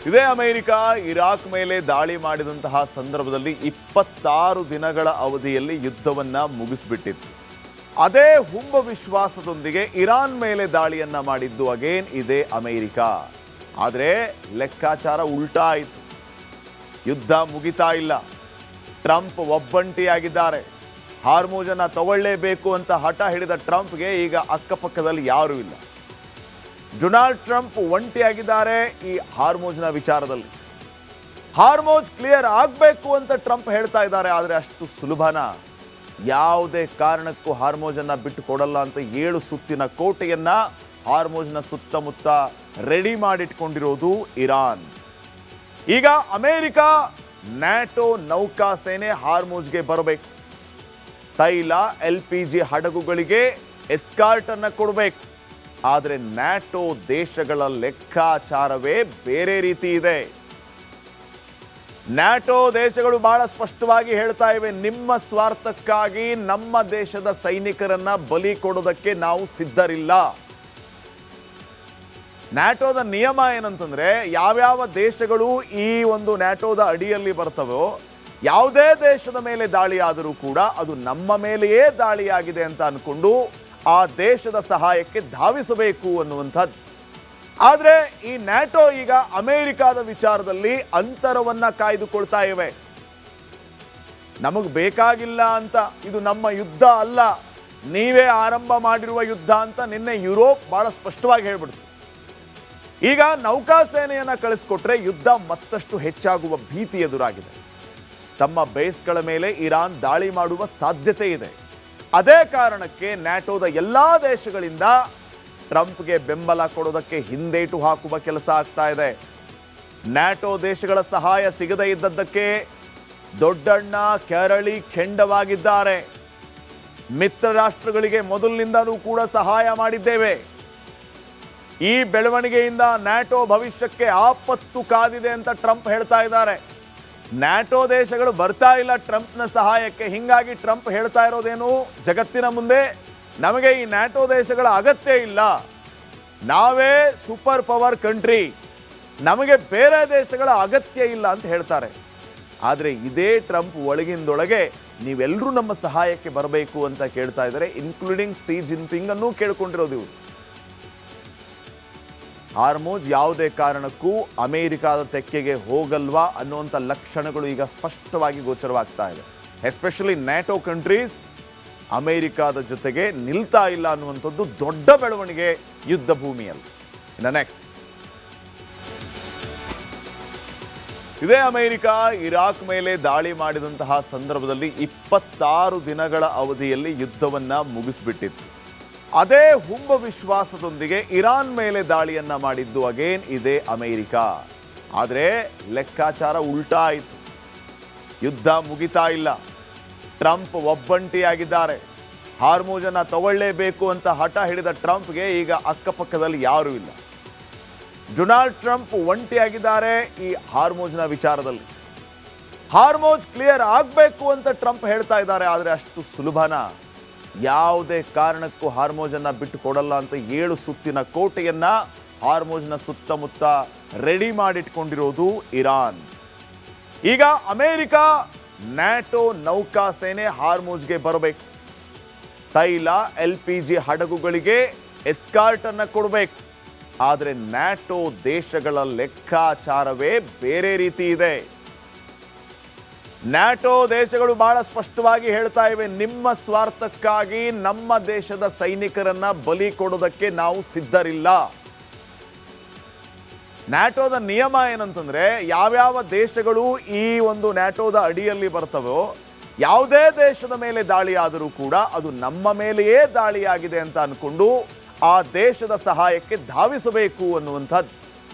ಇದೇ America Iraq ಮೇಲೆ ದಾಳಿ ಮಾಡಿದಂತಹ ಸಂದರ್ಭದಲ್ಲಿ 26 ದಿನಗಳ ಅವಧಿಯಲ್ಲಿ ಯುದ್ಧವನ್ನ ಮುಗಿಸಿಬಿಟ್ಟಿತ್ತು. ಅದೇ ಹುಂಬ ವಿಶ್ವಾಸದೊಂದಿಗೆ ಇರಾನ್ ಮೇಲೆ ದಾಳಿಯನ್ನ ಮಾಡಿದ್ದು ಅಗೇನ್ ಇದೇ ಅಮೆರಿಕ. ಆದರೆ ಲೆಕ್ಕಾಚಾರ ಉಲ್ಟಾ ಆಯಿತು. ಯುದ್ಧ ಮುಗಿತಾ ಇಲ್ಲ. ಟ್ರಂಪ್ ಒಬ್ಬಂಟಿಯಾಗಿದ್ದಾರೆ. ಹಾರ್ಮುಜನ್ನ ತಗೊಳ್ಳೇಬೇಕು ಅಂತ ಹಠ ಹಿಡಿದ ಟ್ರಂಪ್ಗೆ ಈಗ ಅಕ್ಕಪಕ್ಕದಲ್ಲಿ ಯಾರೂ ಇಲ್ಲ. ಡೊನಾಲ್ಡ್ ಟ್ರಂಪ್ ಒಂಟಿಯಾಗಿದ್ದಾರೆ ಈ ಹಾರ್ಮುಜ್ನ ವಿಚಾರದಲ್ಲಿ. ಹಾರ್ಮುಜ್ ಕ್ಲಿಯರ್ ಆಗಬೇಕು ಅಂತ ಟ್ರಂಪ್ ಹೇಳ್ತಾ ಇದ್ದಾರೆ. ಆದರೆ ಅಷ್ಟು ಸುಲಭನಾ? ಯಾವುದೇ ಕಾರಣಕ್ಕೂ ಹಾರ್ಮುಜನ್ನ ಬಿಟ್ಟು ಕೊಡಲ್ಲ ಅಂತ 7 ಸುತ್ತಿನ ಕೋಟೆಯನ್ನ ಹಾರ್ಮುಜ್ನ ಸುತ್ತಮುತ್ತ ರೆಡಿ ಮಾಡಿಟ್ಕೊಂಡಿರೋದು ಇರಾನ್. ಈಗ ಅಮೆರಿಕ ನ್ಯಾಟೋ ನೌಕಾಸೇನೆ ಹಾರ್ಮುಜ್ಗೆ ಬರಬೇಕು. ತೈಲ LPG ಹಡಗುಗಳಿಗೆ ಎಸ್ಕಾರ್ಟ್ ಅನ್ನ ಕೊಡಬೇಕು. ಆದರೆ ನ್ಯಾಟೋ ದೇಶಗಳ ಲೆಕ್ಕಾಚಾರವೇ ಬೇರೆ ರೀತಿ ಇದೆ. ನ್ಯಾಟೋ ದೇಶಗಳು ಬಹಳ ಸ್ಪಷ್ಟವಾಗಿ ಹೇಳ್ತಾ ಇವೆ, ನಿಮ್ಮ ಸ್ವಾರ್ಥಕ್ಕಾಗಿ ನಮ್ಮ ದೇಶದ ಸೈನಿಕರನ್ನ ಬಲಿ ಕೊಡೋದಕ್ಕೆ ನಾವು ಸಿದ್ಧರಿಲ್ಲ. ನ್ಯಾಟೋದ ನಿಯಮ ಏನಂತಂದ್ರೆ, ಯಾವ್ಯಾವ ದೇಶಗಳು ಈ ಒಂದು ನ್ಯಾಟೋದ ಅಡಿಯಲ್ಲಿ ಬರ್ತವೋ ಯಾವುದೇ ದೇಶದ ಮೇಲೆ ದಾಳಿ ಆದರೂ ಕೂಡ ಅದು ನಮ್ಮ ಮೇಲೆಯೇ ದಾಳಿಯಾಗಿದೆ ಅಂತ ಅನ್ಕೊಂಡು ಆ ದೇಶದ ಸಹಾಯಕ್ಕೆ ಧಾವಿಸಬೇಕು ಅನ್ನುವಂಥದ್ದು. ಆದರೆ ಈ ನ್ಯಾಟೋ ಈಗ ಅಮೆರಿಕದ ವಿಚಾರದಲ್ಲಿ ಅಂತರವನ್ನ ಕಾಯ್ದುಕೊಳ್ತಾ ಇವೆ. ನಮಗೆ ಬೇಕಾಗಿಲ್ಲ ಅಂತ, ಇದು ನಮ್ಮ ಯುದ್ಧ ಅಲ್ಲ, ನೀವೇ ಆರಂಭ ಮಾಡಿರುವ ಯುದ್ಧ ಅಂತ ನಿನ್ನೆ ಯುರೋಪ್ ಬಹಳ ಸ್ಪಷ್ಟವಾಗಿ ಹೇಳ್ಬಿಡ್ತು. ಈಗ ನೌಕಾಸೇನೆಯನ್ನ ಕಳಿಸ್ಕೊಟ್ರೆ ಯುದ್ಧ ಮತ್ತಷ್ಟು ಹೆಚ್ಚಾಗುವ ಭೀತಿ ಎದುರಾಗಿದೆ. ತಮ್ಮ ಬೇಸ್ಗಳ ಮೇಲೆ ಇರಾನ್ ದಾಳಿ ಮಾಡುವ ಸಾಧ್ಯತೆ ಇದೆ. ಅದೇ ಕಾರಣಕ್ಕೆ ನ್ಯಾಟೋದ ಎಲ್ಲಾ ದೇಶಗಳಿಂದ ಟ್ರಂಪ್ಗೆ ಬೆಂಬಲ ಕೊಡೋದಕ್ಕೆ ಹಿಂದೇಟು ಹಾಕುವ ಕೆಲಸ ಆಗ್ತಾ ಇದೆ. ನ್ಯಾಟೋ ದೇಶಗಳ ಸಹಾಯ ಸಿಗದೇ ಇದ್ದದ್ದಕ್ಕೆ ದೊಡ್ಡಣ್ಣ ಕೆರಳಿ ಕೆಂಡವಾಗಿದ್ದಾರೆ. ಮಿತ್ರ ರಾಷ್ಟ್ರಗಳಿಗೆ ಮೊದಲಿನಿಂದಲೂ ಕೂಡ ಸಹಾಯ ಮಾಡಿದ್ದೇವೆ. ಈ ಬೆಳವಣಿಗೆಯಿಂದ ನ್ಯಾಟೋ ಭವಿಷ್ಯಕ್ಕೆ ಆಪತ್ತು ಕಾದಿದೆ ಅಂತ ಟ್ರಂಪ್ ಹೇಳ್ತಾ ಇದ್ದಾರೆ. ನ್ಯಾಟೋ ದೇಶಗಳು ಬರ್ತಾ ಇಲ್ಲ ಟ್ರಂಪ್ನ ಸಹಾಯಕ್ಕೆ. ಹಿಂಗಾಗಿ ಟ್ರಂಪ್ ಹೇಳ್ತಾ ಇರೋದೇನು, ಜಗತ್ತಿನ ಮುಂದೆ ನಮಗೆ ಈ ನ್ಯಾಟೋ ದೇಶಗಳ ಅಗತ್ಯ ಇಲ್ಲ, ನಾವೇ ಸೂಪರ್ ಪವರ್ ಕಂಟ್ರಿ, ನಮಗೆ ಬೇರೆ ದೇಶಗಳ ಅಗತ್ಯ ಇಲ್ಲ ಅಂತ ಹೇಳ್ತಾರೆ. ಆದರೆ ಇದೇ ಟ್ರಂಪ್ ಒಳಗಿಂದೊಳಗೆ ನೀವೆಲ್ಲರೂ ನಮ್ಮ ಸಹಾಯಕ್ಕೆ ಬರಬೇಕು ಅಂತ ಕೇಳ್ತಾ ಇದ್ದಾರೆ, ಇನ್ಕ್ಲೂಡಿಂಗ್ ಸಿ ಜಿನ್ಪಿಂಗ್ ಅನ್ನೂ ಕೇಳ್ಕೊಂಡಿರೋದು ಇವರು. ಹಾರ್ಮುಜ್ ಯಾವುದೇ ಕಾರಣಕ್ಕೂ ಅಮೆರಿಕದ ತೆಕ್ಕೆಗೆ ಹೋಗಲ್ವಾ ಅನ್ನುವಂಥ ಲಕ್ಷಣಗಳು ಈಗ ಸ್ಪಷ್ಟವಾಗಿ ಗೋಚರವಾಗ್ತಾ ಇದೆ. ಎಸ್ಪೆಷಲಿ ನ್ಯಾಟೋ ಕಂಟ್ರೀಸ್ ಅಮೆರಿಕದ ಜೊತೆಗೆ ನಿಲ್ತಾ ಇಲ್ಲ ಅನ್ನುವಂಥದ್ದು ದೊಡ್ಡ ಬೆಳವಣಿಗೆ ಯುದ್ಧ ಭೂಮಿಯಲ್ಲಿ. ಇನ್ನು ನೆಕ್ಸ್ಟ್, ಇದೇ ಅಮೆರಿಕ ಇರಾಕ್ ಮೇಲೆ ದಾಳಿ ಮಾಡಿದಂತಹ ಸಂದರ್ಭದಲ್ಲಿ 26 ದಿನಗಳ ಅವಧಿಯಲ್ಲಿ ಯುದ್ಧವನ್ನ ಮುಗಿಸಿಬಿಟ್ಟಿತ್ತು. ಅದೇ ಹುಂಬ ವಿಶ್ವಾಸದೊಂದಿಗೆ ಇರಾನ್ ಮೇಲೆ ದಾಳಿಯನ್ನ ಮಾಡಿದ್ದು ಅಗೇನ್ ಇದೇ ಅಮೆರಿಕ. ಆದರೆ ಲೆಕ್ಕಾಚಾರ ಉಲ್ಟಾ ಆಯಿತು. ಯುದ್ಧ ಮುಗಿತಾ ಇಲ್ಲ. ಟ್ರಂಪ್ ಒಬ್ಬಂಟಿಯಾಗಿದ್ದಾರೆ. ಹಾರ್ಮುಜನ್ನ ತಗೊಳ್ಳೇಬೇಕು ಅಂತ ಹಠ ಹಿಡಿದ ಟ್ರಂಪ್ಗೆ ಈಗ ಅಕ್ಕಪಕ್ಕದಲ್ಲಿ ಯಾರೂ ಇಲ್ಲ. ಡೊನಾಲ್ಡ್ ಟ್ರಂಪ್ ಒಂಟಿಯಾಗಿದ್ದಾರೆ ಈ ಹಾರ್ಮುಜ್ನ ವಿಚಾರದಲ್ಲಿ. ಹಾರ್ಮುಜ್ ಕ್ಲಿಯರ್ ಆಗಬೇಕು ಅಂತ ಟ್ರಂಪ್ ಹೇಳ್ತಾ ಇದ್ದಾರೆ. ಆದರೆ ಅಷ್ಟು ಸುಲಭನಾ? ಯಾವುದೇ ಕಾರಣಕ್ಕೂ ಹಾರ್ಮುಜನ್ನ ಬಿಟ್ಟು ಕೊಡಲ್ಲ ಅಂತ 7 ಸುತ್ತಿನ ಕೋಟೆಯನ್ನ ಹಾರ್ಮುಜ್ನ ಸುತ್ತಮುತ್ತ ರೆಡಿ ಮಾಡಿಟ್ಕೊಂಡಿರೋದು ಇರಾನ್. ಈಗ ಅಮೆರಿಕ ನ್ಯಾಟೋ ನೌಕಾಸೇನೆ ಹಾರ್ಮುಜ್ಗೆ ಬರಬೇಕು. ತೈಲ LPG ಹಡಗುಗಳಿಗೆ ಎಸ್ಕಾರ್ಟ್ ಅನ್ನ ಕೊಡಬೇಕು. ಆದರೆ ನ್ಯಾಟೋ ದೇಶಗಳ ಲೆಕ್ಕಾಚಾರವೇ ಬೇರೆ ರೀತಿ ಇದೆ. ನ್ಯಾಟೋ ದೇಶಗಳು ಬಹಳ ಸ್ಪಷ್ಟವಾಗಿ ಹೇಳ್ತಾ ಇವೆ, ನಿಮ್ಮ ಸ್ವಾರ್ಥಕ್ಕಾಗಿ ನಮ್ಮ ದೇಶದ ಸೈನಿಕರನ್ನ ಬಲಿ ಕೊಡೋದಕ್ಕೆ ನಾವು ಸಿದ್ಧರಿಲ್ಲ. ನ್ಯಾಟೋದ ನಿಯಮ ಏನಂತಂದ್ರೆ, ಯಾವ್ಯಾವ ದೇಶಗಳು ಈ ಒಂದು ನ್ಯಾಟೋದ ಅಡಿಯಲ್ಲಿ ಬರ್ತವೋ ಯಾವುದೇ ದೇಶದ ಮೇಲೆ ದಾಳಿ ಆದರೂ ಕೂಡ ಅದು ನಮ್ಮ ಮೇಲೆಯೇ ದಾಳಿಯಾಗಿದೆ ಅಂತ ಅನ್ಕೊಂಡು ಆ ದೇಶದ ಸಹಾಯಕ್ಕೆ ಧಾವಿಸಬೇಕು ಅನ್ನುವಂಥದ್ದು.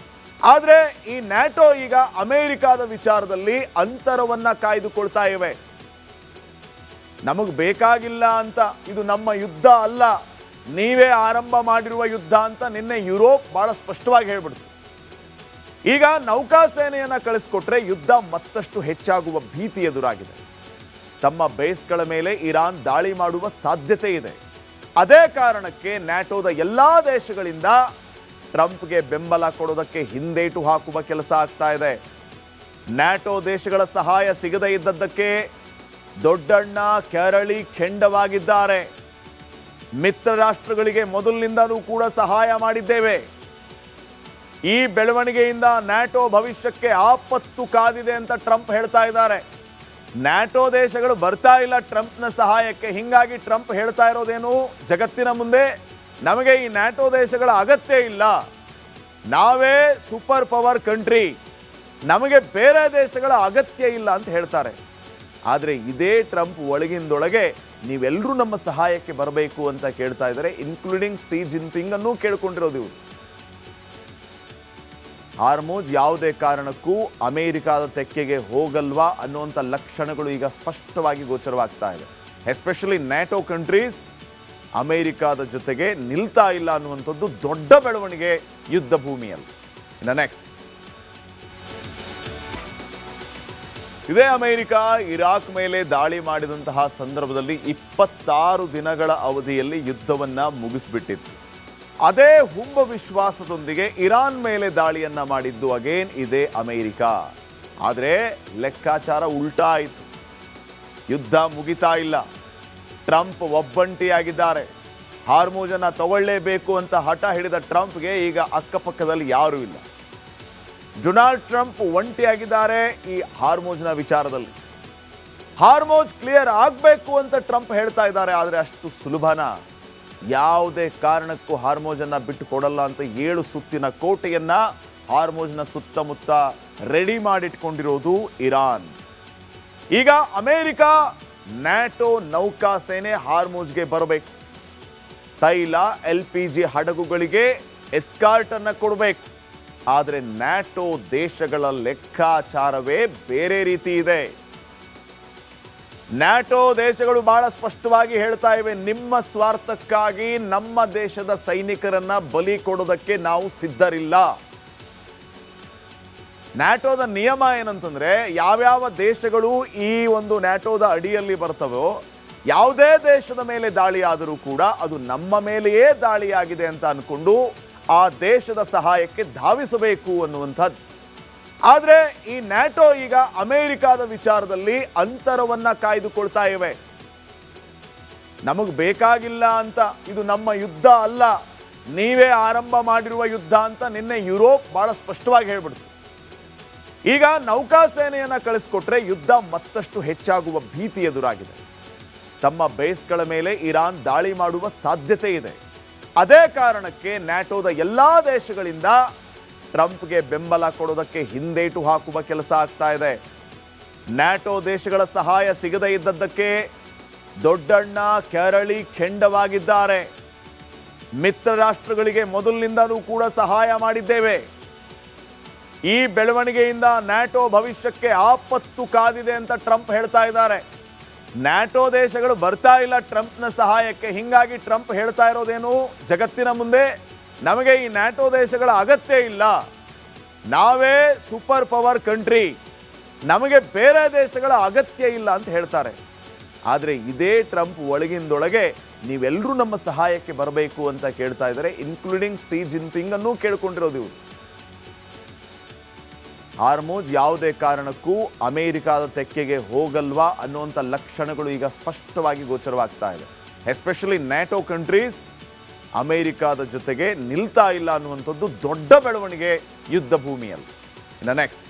ಆದರೆ ಈ ನ್ಯಾಟೋ ಈಗ ಅಮೆರಿಕದ ವಿಚಾರದಲ್ಲಿ ಅಂತರವನ್ನ ಕಾಯ್ದುಕೊಳ್ತಾ ಇವೆ. ನಮಗೆ ಬೇಕಾಗಿಲ್ಲ ಅಂತ, ಇದು ನಮ್ಮ ಯುದ್ಧ ಅಲ್ಲ, ನೀವೇ ಆರಂಭ ಮಾಡಿರುವ ಯುದ್ಧ ಅಂತ ನಿನ್ನೆ ಯುರೋಪ್ ಬಹಳ ಸ್ಪಷ್ಟವಾಗಿ ಹೇಳ್ಬಿಡ್ತು. ಈಗ ನೌಕಾಸೇನೆಯನ್ನ ಕಳಿಸ್ಕೊಟ್ರೆ ಯುದ್ಧ ಮತ್ತಷ್ಟು ಹೆಚ್ಚಾಗುವ ಭೀತಿ ಎದುರಾಗಿದೆ. ತಮ್ಮ ಬೇಸ್ಗಳ ಮೇಲೆ ಇರಾನ್ ದಾಳಿ ಮಾಡುವ ಸಾಧ್ಯತೆ ಇದೆ. ಅದೇ ಕಾರಣಕ್ಕೆ ನ್ಯಾಟೋದ ಎಲ್ಲಾ ದೇಶಗಳಿಂದ ಟ್ರಂಪ್ಗೆ ಬೆಂಬಲ ಕೊಡೋದಕ್ಕೆ ಹಿಂದೇಟು ಹಾಕುವ ಕೆಲಸ ಆಗ್ತಾ ಇದೆ. ನ್ಯಾಟೋ ದೇಶಗಳ ಸಹಾಯ ಸಿಗದೇ ಇದ್ದದ್ದಕ್ಕೆ ದೊಡ್ಡಣ್ಣ ಕೆರಳಿ ಕೆಂಡವಾಗಿದ್ದಾರೆ. ಮಿತ್ರ ರಾಷ್ಟ್ರಗಳಿಗೆ ಮೊದಲಿನಿಂದಲೂ ಕೂಡ ಸಹಾಯ ಮಾಡಿದ್ದೇವೆ. ಈ ಬೆಳವಣಿಗೆಯಿಂದ ನ್ಯಾಟೋ ಭವಿಷ್ಯಕ್ಕೆ ಆಪತ್ತು ಕಾದಿದೆ ಅಂತ ಟ್ರಂಪ್ ಹೇಳ್ತಾ ಇದ್ದಾರೆ. ನ್ಯಾಟೋ ದೇಶಗಳು ಬರ್ತಾ ಇಲ್ಲ ಟ್ರಂಪ್ನ ಸಹಾಯಕ್ಕೆ. ಹಿಂಗಾಗಿ ಟ್ರಂಪ್ ಹೇಳ್ತಾ ಇರೋದೇನು, ಜಗತ್ತಿನ ಮುಂದೆ ನಮಗೆ ಈ ನ್ಯಾಟೋ ದೇಶಗಳ ಅಗತ್ಯ ಇಲ್ಲ, ನಾವೇ ಸೂಪರ್ ಪವರ್ ಕಂಟ್ರಿ, ನಮಗೆ ಬೇರೆ ದೇಶಗಳ ಅಗತ್ಯ ಇಲ್ಲ ಅಂತ ಹೇಳ್ತಾರೆ. ಆದರೆ ಇದೇ ಟ್ರಂಪ್ ಒಳಗಿಂದೊಳಗೆ ನೀವೆಲ್ಲರೂ ನಮ್ಮ ಸಹಾಯಕ್ಕೆ ಬರಬೇಕು ಅಂತ ಕೇಳ್ತಾ ಇದ್ದಾರೆ, ಇನ್ಕ್ಲೂಡಿಂಗ್ ಸಿ ಜಿನ್ಪಿಂಗ್ ಅನ್ನೂ ಕೇಳ್ಕೊಂಡಿರೋದು ಇವರು. ಹಾರ್ಮುಜ್ ಯಾವುದೇ ಕಾರಣಕ್ಕೂ ಅಮೆರಿಕಾದ ತೆಕ್ಕೆಗೆ ಹೋಗಲ್ವಾ ಅನ್ನುವಂಥ ಲಕ್ಷಣಗಳು ಈಗ ಸ್ಪಷ್ಟವಾಗಿ ಗೋಚರವಾಗ್ತಾ ಇದೆ. ಎಸ್ಪೆಷಲಿ ನ್ಯಾಟೋ ಕಂಟ್ರೀಸ್ ಅಮೆರಿಕಾದ ಜೊತೆಗೆ ನಿಲ್ತಾ ಇಲ್ಲ ಅನ್ನುವಂಥದ್ದು ದೊಡ್ಡ ಬೆಳವಣಿಗೆ ಯುದ್ಧ ಭೂಮಿಯಲ್ಲಿ. ಇನ್ನು ನೆಕ್ಸ್ಟ್, ಇದೇ ಅಮೆರಿಕ ಇರಾಕ್ ಮೇಲೆ ದಾಳಿ ಮಾಡಿದಂತಹ ಸಂದರ್ಭದಲ್ಲಿ 26 ದಿನಗಳ ಅವಧಿಯಲ್ಲಿ ಯುದ್ಧವನ್ನ ಮುಗಿಸ್ಬಿಟ್ಟಿತ್ತು. ಅದೇ ಹುಂಬ ವಿಶ್ವಾಸದೊಂದಿಗೆ ಇರಾನ್ ಮೇಲೆ ದಾಳಿಯನ್ನ ಮಾಡಿದ್ದು ಅಗೇನ್ ಇದೇ ಅಮೆರಿಕ. ಆದರೆ ಲೆಕ್ಕಾಚಾರ ಉಲ್ಟಾ ಆಯಿತು. ಯುದ್ಧ ಮುಗಿತಾ ಇಲ್ಲ. ಟ್ರಂಪ್ ಒಬ್ಬಂಟಿಯಾಗಿದ್ದಾರೆ. ಹಾರ್ಮುಜನ್ನ ತಗೊಳ್ಳೇಬೇಕು ಅಂತ ಹಠ ಹಿಡಿದ ಟ್ರಂಪ್ಗೆ ಈಗ ಅಕ್ಕಪಕ್ಕದಲ್ಲಿ ಯಾರೂ ಇಲ್ಲ. ಡೊನಾಲ್ಡ್ ಟ್ರಂಪ್ ಒಂಟಿಯಾಗಿದ್ದಾರೆ ಈ ಹಾರ್ಮುಜ್ನ ವಿಚಾರದಲ್ಲಿ. ಹಾರ್ಮುಜ್ ಕ್ಲಿಯರ್ ಆಗಬೇಕು ಅಂತ ಟ್ರಂಪ್ ಹೇಳ್ತಾ ಇದ್ದಾರೆ. ಆದರೆ ಅಷ್ಟು ಸುಲಭನ? ಯಾವುದೇ ಕಾರಣಕ್ಕೂ ಹಾರ್ಮುಜನ್ನ ಬಿಟ್ಟು ಕೊಡಲ್ಲ ಅಂತ 7 ಸುತ್ತಿನ ಕೋಟೆಯನ್ನ ಹಾರ್ಮುಜ್ನ ಸುತ್ತಮುತ್ತ ರೆಡಿ ಮಾಡಿಟ್ಕೊಂಡಿರೋದು ಇರಾನ್. ಈಗ ಅಮೆರಿಕ ನ್ಯಾಟೋ ನೌಕಾ ಸೇನೆ ಹಾರ್ಮುಜ್ಗೆ ಬರಬೇಕು. ತೈಲ LPG ಹಡಗುಗಳಿಗೆ ಎಸ್ಕಾರ್ಟ್ ಅನ್ನ ಕೊಡಬೇಕು. ಆದರೆ ನ್ಯಾಟೋ ದೇಶಗಳ ಲೆಕ್ಕಾಚಾರವೇ ಬೇರೆ ರೀತಿ ಇದೆ. ನ್ಯಾಟೋ ದೇಶಗಳು ಬಹಳ ಸ್ಪಷ್ಟವಾಗಿ ಹೇಳ್ತಾ ಇವೆ, ನಿಮ್ಮ ಸ್ವಾರ್ಥಕ್ಕಾಗಿ ನಮ್ಮ ದೇಶದ ಸೈನಿಕರನ್ನ ಬಲಿ ಕೊಡೋದಕ್ಕೆ ನಾವು ಸಿದ್ಧರಿಲ್ಲ. ನ್ಯಾಟೋದ ನಿಯಮ ಏನಂತಂದ್ರೆ, ಯಾವ್ಯಾವ ದೇಶಗಳು ಈ ಒಂದು ನ್ಯಾಟೋದ ಅಡಿಯಲ್ಲಿ ಬರ್ತವೋ ಯಾವುದೇ ದೇಶದ ಮೇಲೆ ದಾಳಿ ಆದರೂ ಕೂಡ ಅದು ನಮ್ಮ ಮೇಲೆಯೇ ದಾಳಿಯಾಗಿದೆ ಅಂತ ಅನ್ಕೊಂಡು ಆ ದೇಶದ ಸಹಾಯಕ್ಕೆ ಧಾವಿಸಬೇಕು ಅನ್ನುವಂಥದ್ದು. ಆದರೆ ಈ ನ್ಯಾಟೋ ಈಗ ಅಮೆರಿಕಾದ ವಿಚಾರದಲ್ಲಿ ಅಂತರವನ್ನ ಕಾಯ್ದುಕೊಳ್ತಾ ಇವೆ. ನಮಗೆ ಬೇಕಾಗಿಲ್ಲ ಅಂತ, ಇದು ನಮ್ಮ ಯುದ್ಧ ಅಲ್ಲ, ನೀವೇ ಆರಂಭ ಮಾಡಿರುವ ಯುದ್ಧ ಅಂತ ನಿನ್ನೆ ಯುರೋಪ್ ಬಹಳ ಸ್ಪಷ್ಟವಾಗಿ ಹೇಳ್ಬಿಡ್ತು. ಈಗ ನೌಕಾಸೇನೆಯನ್ನ ಕಳಿಸ್ಕೊಟ್ರೆ ಯುದ್ಧ ಮತ್ತಷ್ಟು ಹೆಚ್ಚಾಗುವ ಭೀತಿ ಎದುರಾಗಿದೆ. ತಮ್ಮ ಬೇಸ್ಗಳ ಮೇಲೆ ಇರಾನ್ ದಾಳಿ ಮಾಡುವ ಸಾಧ್ಯತೆ ಇದೆ. ಅದೇ ಕಾರಣಕ್ಕೆ ನ್ಯಾಟೋದ ಎಲ್ಲಾ ದೇಶಗಳಿಂದ ಟ್ರಂಪ್ಗೆ ಬೆಂಬಲ ಕೊಡೋದಕ್ಕೆ ಹಿಂದೇಟು ಹಾಕುವ ಕೆಲಸ ಆಗ್ತಾ ಇದೆ. ನ್ಯಾಟೋ ದೇಶಗಳ ಸಹಾಯ ಸಿಗದೇ ಇದ್ದದ್ದಕ್ಕೆ ದೊಡ್ಡಣ್ಣ ಕೆರಳಿ ಕೆಂಡವಾಗಿದ್ದಾರೆ. ಮಿತ್ರ ರಾಷ್ಟ್ರಗಳಿಗೆ ಮೊದಲಿನಿಂದಲೂ ಕೂಡ ಸಹಾಯ ಮಾಡಿದ್ದೇವೆ. ಈ ಬೆಳವಣಿಗೆಯಿಂದ ನ್ಯಾಟೋ ಭವಿಷ್ಯಕ್ಕೆ ಆಪತ್ತು ಕಾದಿದೆ ಅಂತ ಟ್ರಂಪ್ ಹೇಳ್ತಾ ಇದ್ದಾರೆ. ನ್ಯಾಟೋ ದೇಶಗಳು ಬರ್ತಾ ಇಲ್ಲ ಟ್ರಂಪ್ನ ಸಹಾಯಕ್ಕೆ. ಹಿಂಗಾಗಿ ಟ್ರಂಪ್ ಹೇಳ್ತಾ ಇರೋದೇನು, ಜಗತ್ತಿನ ಮುಂದೆ ನಮಗೆ ಈ ನ್ಯಾಟೋ ದೇಶಗಳ ಅಗತ್ಯ ಇಲ್ಲ, ನಾವೇ ಸೂಪರ್ ಪವರ್ ಕಂಟ್ರಿ, ನಮಗೆ ಬೇರೆ ದೇಶಗಳ ಅಗತ್ಯ ಇಲ್ಲ ಅಂತ ಹೇಳ್ತಾರೆ. ಆದರೆ ಇದೇ ಟ್ರಂಪ್ ಒಳಗಿಂದೊಳಗೆ ನೀವೆಲ್ಲರೂ ನಮ್ಮ ಸಹಾಯಕ್ಕೆ ಬರಬೇಕು ಅಂತ ಕೇಳ್ತಾ ಇದ್ದಾರೆ, ಇನ್ಕ್ಲೂಡಿಂಗ್ ಸಿ ಜಿನ್ಪಿಂಗ್ ಅನ್ನೂ ಕೇಳ್ಕೊಂಡಿರೋದು ಇವರು. ಹಾರ್ಮುಜ್ ಯಾವುದೇ ಕಾರಣಕ್ಕೂ ಅಮೆರಿಕಾದ ತೆಕ್ಕೆಗೆ ಹೋಗಲ್ವಾ ಅನ್ನುವಂಥ ಲಕ್ಷಣಗಳು ಈಗ ಸ್ಪಷ್ಟವಾಗಿ ಗೋಚರವಾಗ್ತಾ ಇದೆ. ಎಸ್ಪೆಷಲಿ ನ್ಯಾಟೋ ಕಂಟ್ರೀಸ್ ಅಮೆರಿಕಾದ ಜೊತೆಗೆ ನಿಲ್ತಾ ಇಲ್ಲ ಅನ್ನುವಂಥದ್ದು ದೊಡ್ಡ ಬೆಳವಣಿಗೆ ಯುದ್ಧ ಭೂಮಿಯಲ್ಲಿ. ಇನ್ನು ನೆಕ್ಸ್ಟ್,